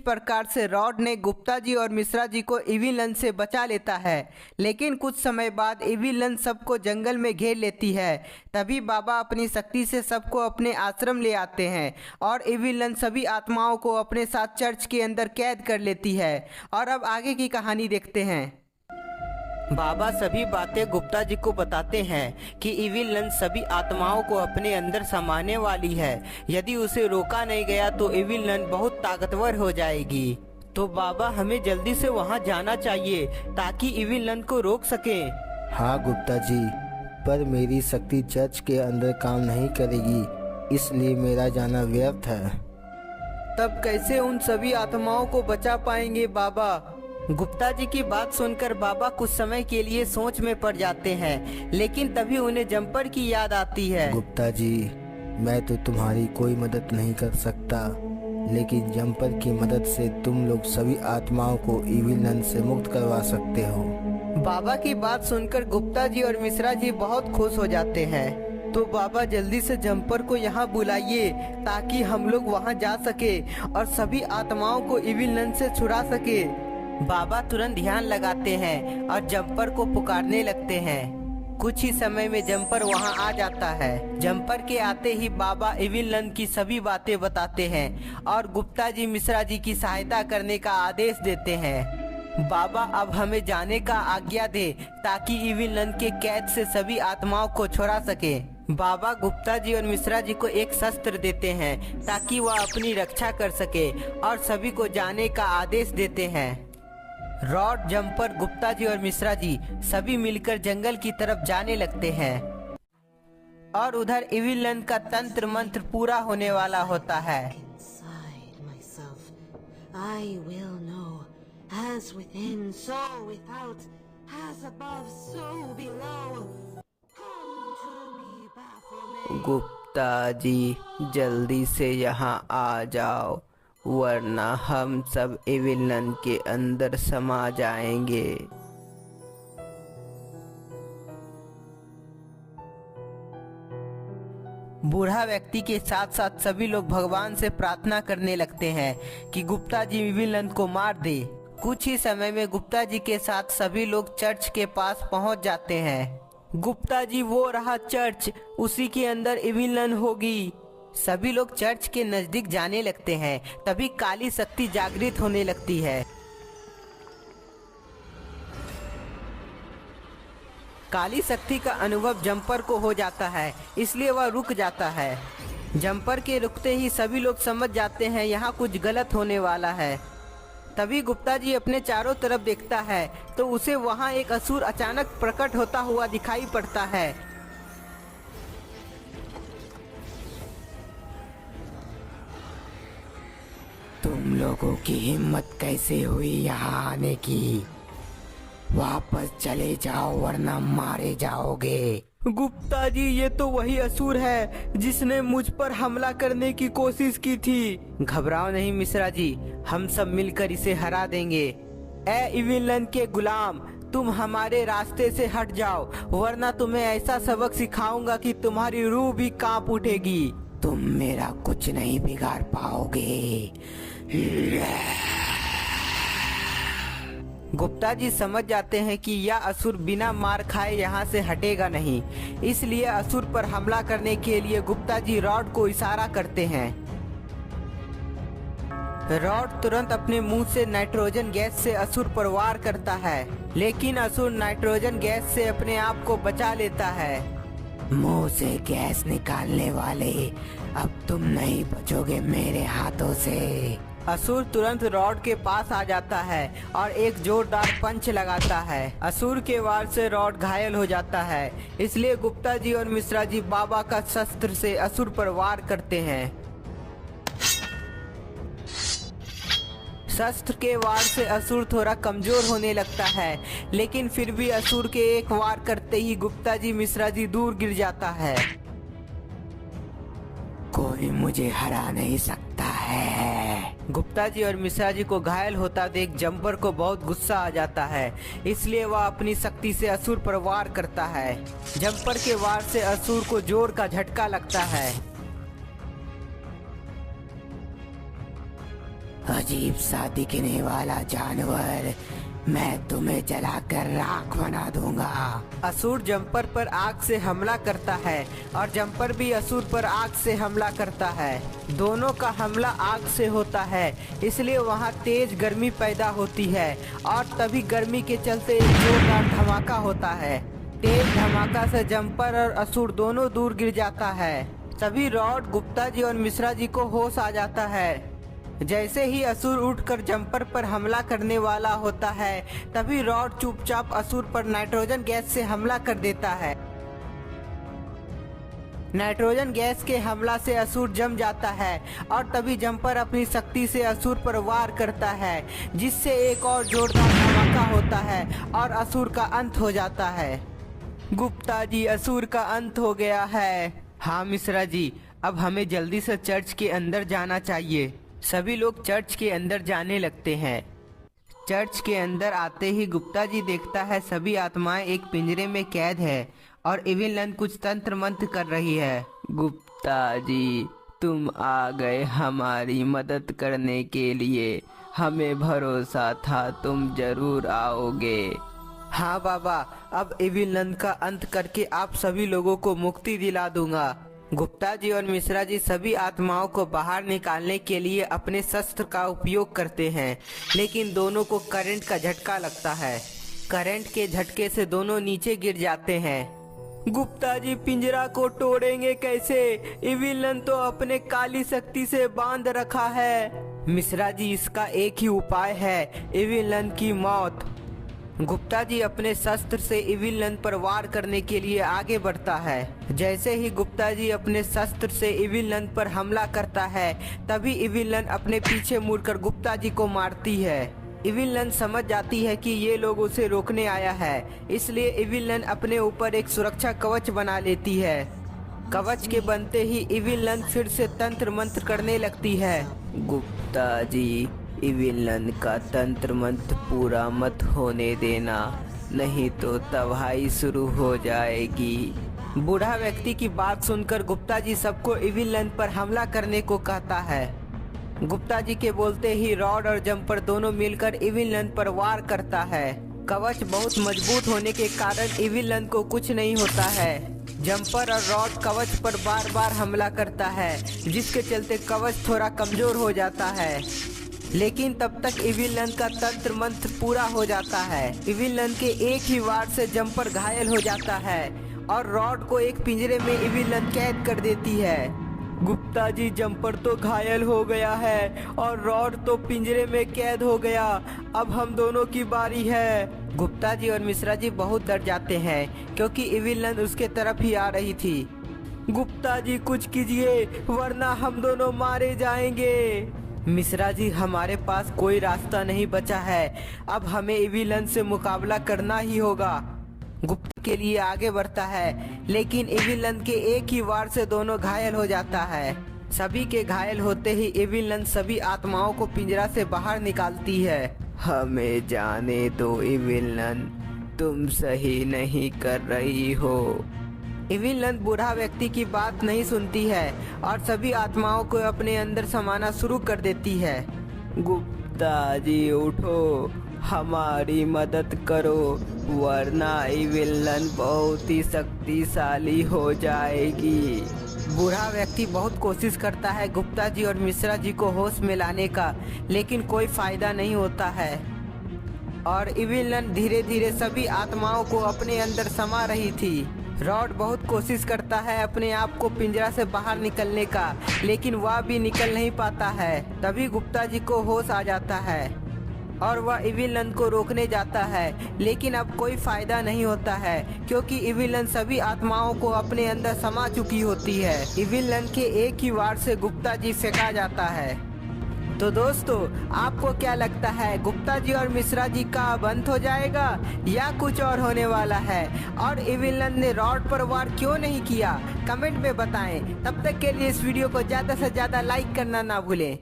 प्रकार से रॉड ने गुप्ता जी और मिश्रा जी को इविलन से बचा लेता है। लेकिन कुछ समय बाद इविलन सबको जंगल में घेर लेती है। तभी बाबा अपनी शक्ति से सबको अपने आश्रम ले आते हैं और इविलन सभी आत्माओं को अपने साथ चर्च के अंदर कैद कर लेती है। और अब आगे की कहानी देखते हैं। बाबा सभी बातें गुप्ता जी को बताते हैं कि इविलन सभी आत्माओं को अपने अंदर समाने वाली है। यदि उसे रोका नहीं गया तो इविलन बहुत ताकतवर हो जाएगी। तो बाबा हमें जल्दी से वहां जाना चाहिए ताकि इविलन को रोक सके। हाँ गुप्ता जी, पर मेरी शक्ति चर्च के अंदर काम नहीं करेगी, इसलिए मेरा जाना व्यर्थ है। तब कैसे उन सभी आत्माओं को बचा पाएंगे बाबा? गुप्ता जी की बात सुनकर बाबा कुछ समय के लिए सोच में पड़ जाते हैं, लेकिन तभी उन्हें जंपर की याद आती है। गुप्ता जी, मैं तो तुम्हारी कोई मदद नहीं कर सकता, लेकिन जंपर की मदद से तुम लोग सभी आत्माओं को इविलन से मुक्त करवा सकते हो। बाबा की बात सुनकर गुप्ता जी और मिश्रा जी बहुत खुश हो जाते हैं। तो बाबा जल्दी से जंपर को यहाँ बुलाइए ताकि हम लोग वहाँ जा सके और सभी आत्माओं को इविलन से छुड़ा सके। बाबा तुरंत ध्यान लगाते हैं और जंपर को पुकारने लगते हैं। कुछ ही समय में जंपर वहां आ जाता है। जंपर के आते ही बाबा इविलन की सभी बातें बताते हैं और गुप्ता जी मिश्रा जी की सहायता करने का आदेश देते हैं। बाबा अब हमें जाने का आज्ञा दे ताकि इविलन के कैद से सभी आत्माओं को छुड़ा सके। बाबा गुप्ता जी और मिश्रा जी को एक शस्त्र देते हैं ताकि वह अपनी रक्षा कर सके और सभी को जाने का आदेश देते हैं। रॉड, जंपर, गुप्ता जी और मिश्रा जी सभी मिलकर जंगल की तरफ जाने लगते हैं और उधर इविलन का तंत्र मंत्र पूरा होने वाला होता है। गुप्ता जी जल्दी से यहाँ आ जाओ, वरना हम सब इविलन के अंदर समा जाएंगे। बूढ़ा व्यक्ति के साथ साथ सभी लोग भगवान से प्रार्थना करने लगते हैं कि गुप्ता जी इविलन को मार दे। कुछ ही समय में गुप्ता जी के साथ सभी लोग चर्च के पास पहुंच जाते हैं। गुप्ता जी, वो रहा चर्च, उसी के अंदर इविलन होगी। सभी लोग चर्च के नजदीक जाने लगते हैं। तभी काली शक्ति जागृत होने लगती है। काली शक्ति का अनुभव जंपर को हो जाता है, इसलिए वह रुक जाता है। जंपर के रुकते ही सभी लोग समझ जाते हैं यहाँ कुछ गलत होने वाला है। तभी गुप्ता जी अपने चारों तरफ देखता है तो उसे वहाँ एक असुर अचानक प्रकट होता हुआ दिखाई पड़ता है। तुम लोगों की हिम्मत कैसे हुई यहाँ आने की? वापस चले जाओ वरना मारे जाओगे। गुप्ता जी, ये तो वही असुर है जिसने मुझ पर हमला करने की कोशिश की थी। घबराओ नहीं मिश्रा जी, हम सब मिलकर इसे हरा देंगे। ए इविलन के गुलाम, तुम हमारे रास्ते से हट जाओ, वरना तुम्हें ऐसा सबक सिखाऊंगा कि तुम्हारी रूह भी कांप उठेगी। तुम मेरा कुछ नहीं बिगाड़ पाओगे। गुप्ता जी समझ जाते हैं कि यह असुर बिना मार खाए यहाँ से हटेगा नहीं, इसलिए असुर पर हमला करने के लिए गुप्ता जी रॉड को इशारा करते हैं। रॉड तुरंत अपने मुंह से नाइट्रोजन गैस से असुर पर वार करता है, लेकिन असुर नाइट्रोजन गैस से अपने आप को बचा लेता है। मुंह से गैस निकालने वाले, अब तुम नहीं बचोगे मेरे हाथों से। असुर तुरंत रॉड के पास आ जाता है और एक जोरदार पंच लगाता है। असुर के वार से रॉड घायल हो जाता है, इसलिए गुप्ता जी और मिश्रा जी बाबा का शस्त्र से असुर पर वार करते हैं। शस्त्र के वार से असुर थोड़ा कमजोर होने लगता है, लेकिन फिर भी असुर के एक वार करते ही गुप्ता जी मिश्रा जी दूर गिर जाता है। कोई मुझे हरा नहीं सकता है। गुप्ता जी और मिश्रा जी को घायल होता देख जंपर को बहुत गुस्सा आ जाता है, इसलिए वह अपनी शक्ति से असुर पर वार करता है। जंपर के वार से असुर को जोर का झटका लगता है। अजीब सा दिखने वाला जानवर, मैं तुम्हें जलाकर राख बना दूंगा। असुर जंपर पर आग से हमला करता है और जंपर भी असुर पर आग से हमला करता है। दोनों का हमला आग से होता है, इसलिए वहाँ तेज गर्मी पैदा होती है और तभी गर्मी के चलते एक जोरदार धमाका होता है। तेज धमाका से जंपर और असुर दोनों दूर गिर जाता है। तभी रॉड, गुप्ता जी और मिश्रा जी को होश आ जाता है। जैसे ही असुर उठकर जंपर पर हमला करने वाला होता है, तभी रॉड चुपचाप असुर पर नाइट्रोजन गैस से हमला कर देता है। नाइट्रोजन गैस के हमला से असुर जम जाता है और तभी जंपर अपनी शक्ति से असुर पर वार करता है, जिससे एक और जोरदार धमाका होता है और असुर का अंत हो जाता है। गुप्ता जी, असुर का अंत हो गया है। हाँ मिश्रा जी, अब हमें जल्दी से चर्च के अंदर जाना चाहिए। सभी लोग चर्च के अंदर जाने लगते हैं। चर्च के अंदर आते ही गुप्ता जी देखता है सभी आत्माएं एक पिंजरे में कैद है और इविल नन कुछ तंत्र मंत्र कर रही है। गुप्ता जी, तुम आ गए हमारी मदद करने के लिए। हमें भरोसा था तुम जरूर आओगे। हाँ बाबा, अब इविल नन का अंत करके आप सभी लोगों को मुक्ति दिला दूंगा। गुप्ता जी और मिश्रा जी सभी आत्माओं को बाहर निकालने के लिए अपने शस्त्र का उपयोग करते हैं, लेकिन दोनों को करंट का झटका लगता है। करंट के झटके से दोनों नीचे गिर जाते हैं। गुप्ता जी, पिंजरा को तोड़ेंगे कैसे? इविल नन तो अपने काली शक्ति से बांध रखा है। मिश्रा जी, इसका एक ही उपाय है, इविल नन की मौत। गुप्ता जी अपने शस्त्र से इविल नन पर वार करने के लिए आगे बढ़ता है। जैसे ही गुप्ता जी अपने शस्त्र से इविल नन पर हमला करता है, तभी इविल नन अपने पीछे मुड़कर गुप्ता जी को मारती है। इविल नन समझ जाती है कि ये लोग उसे रोकने आया है, इसलिए इविल नन अपने ऊपर एक सुरक्षा कवच बना लेती है। कवच के बनते ही इविल नन फिर से तंत्र मंत्र करने लगती है। गुप्ता जी, इविल नन का तंत्र मंत्र पूरा मत होने देना, नहीं तो तबाही शुरू हो जाएगी। बूढ़ा व्यक्ति की बात सुनकर गुप्ता जी सबको इविल नन पर हमला करने को कहता है। गुप्ता जी के बोलते ही रॉड और जंपर दोनों मिलकर इविल नन पर वार करता है। कवच बहुत मजबूत होने के कारण इविल नन को कुछ नहीं होता है। जंपर और रॉड कवच पर बार बार हमला करता है, जिसके चलते कवच थोड़ा कमजोर हो जाता है। लेकिन तब तक इविल नन का तंत्र मंत्र पूरा हो जाता है। इविल नन के एक ही वार से जंपर घायल हो जाता है और रॉड को एक पिंजरे में इविल नन कैद कर देती है। गुप्ता जी, जंपर तो घायल हो गया है और रॉड तो पिंजरे में कैद हो गया। अब हम दोनों की बारी है। गुप्ता जी और मिश्रा जी बहुत डर जाते हैं, क्योंकि इविल नन उसके तरफ ही आ रही थी। गुप्ता जी, कुछ कीजिए, वरना हम दोनों मारे जाएंगे। मिश्रा जी, हमारे पास कोई रास्ता नहीं बचा है, अब हमें इविल नन से मुकाबला करना ही होगा। गुप्ता के लिए आगे बढ़ता है, लेकिन इविल नन के एक ही वार से दोनों घायल हो जाता है। सभी के घायल होते ही इविल नन सभी आत्माओं को पिंजरा से बाहर निकालती है। हमें जाने दो इविल नन, तुम सही नहीं कर रही हो। इविल नन बूढ़ा व्यक्ति की बात नहीं सुनती है और सभी आत्माओं को अपने अंदर समाना शुरू कर देती है। गुप्ता जी, उठो, हमारी मदद करो, वरना इविल नन बहुत ही शक्तिशाली हो जाएगी। बूढ़ा व्यक्ति बहुत कोशिश करता है गुप्ता जी और मिश्रा जी को होश में लाने का, लेकिन कोई फायदा नहीं होता है और इविल नन धीरे धीरे सभी आत्माओं को अपने अंदर समा रही थी। रॉड बहुत कोशिश करता है अपने आप को पिंजरा से बाहर निकलने का, लेकिन वह भी निकल नहीं पाता है। तभी गुप्ता जी को होश आ जाता है और वह इविल नन को रोकने जाता है, लेकिन अब कोई फायदा नहीं होता है, क्योंकि इविल नन सभी आत्माओं को अपने अंदर समा चुकी होती है। इविल नन के एक ही वार से गुप्ता जी फेंका जाता है। तो दोस्तों, आपको क्या लगता है, गुप्ता जी और मिश्रा जी का अब अंत हो जाएगा या कुछ और होने वाला है? और इविल नन ने रॉड पर वार क्यों नहीं किया? कमेंट में बताएं। तब तक के लिए इस वीडियो को ज़्यादा से ज़्यादा लाइक करना ना भूलें।